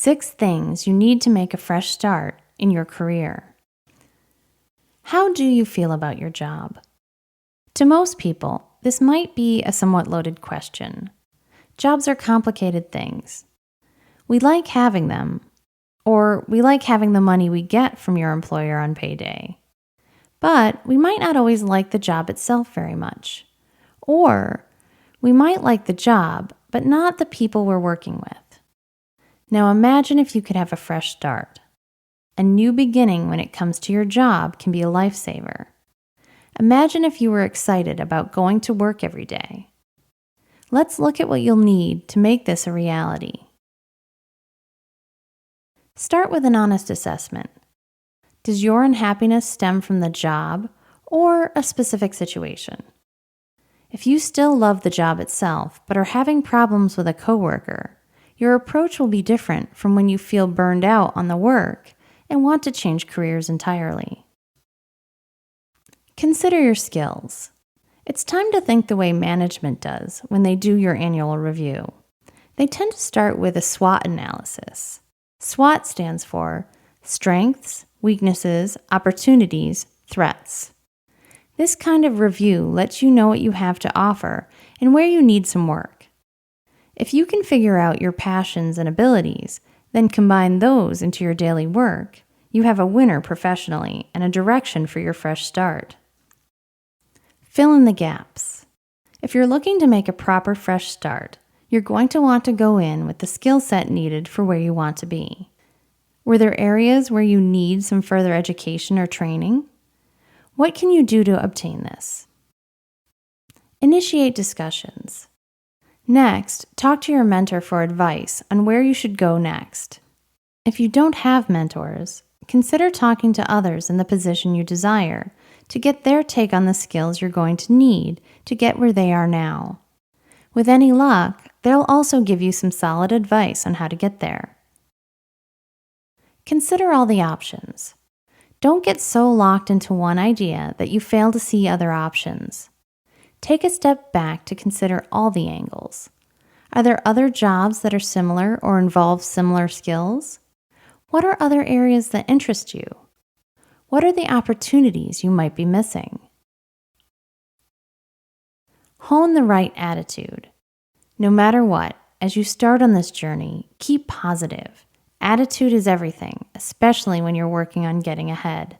6 things you need to make a fresh start in your career. How do you feel about your job? To most people, this might be a somewhat loaded question. Jobs are complicated things. We like having them, or we like having the money we get from your employer on payday. But we might not always like the job itself very much. Or we might like the job, but not the people we're working with. Now imagine if you could have a fresh start. A new beginning when it comes to your job can be a lifesaver. Imagine if you were excited about going to work every day. Let's look at what you'll need to make this a reality. Start with an honest assessment. Does your unhappiness stem from the job or a specific situation? If you still love the job itself but are having problems with a coworker, your approach will be different from when you feel burned out on the work and want to change careers entirely. Consider your skills. It's time to think the way management does when they do your annual review. They tend to start with a SWOT analysis. SWOT stands for strengths, weaknesses, opportunities, threats. This kind of review lets you know what you have to offer and where you need some work. If you can figure out your passions and abilities, then combine those into your daily work, you have a winner professionally and a direction for your fresh start. Fill in the gaps. If you're looking to make a proper fresh start, you're going to want to go in with the skill set needed for where you want to be. Were there areas where you need some further education or training? What can you do to obtain this? Initiate discussions. Next, talk to your mentor for advice on where you should go next. If you don't have mentors, consider talking to others in the position you desire to get their take on the skills you're going to need to get where they are now. With any luck, they'll also give you some solid advice on how to get there. Consider all the options. Don't get so locked into one idea that you fail to see other options. Take a step back to consider all the angles. Are there other jobs that are similar or involve similar skills? What are other areas that interest you? What are the opportunities you might be missing? Hone the right attitude. No matter what, as you start on this journey, keep positive. Attitude is everything, especially when you're working on getting ahead.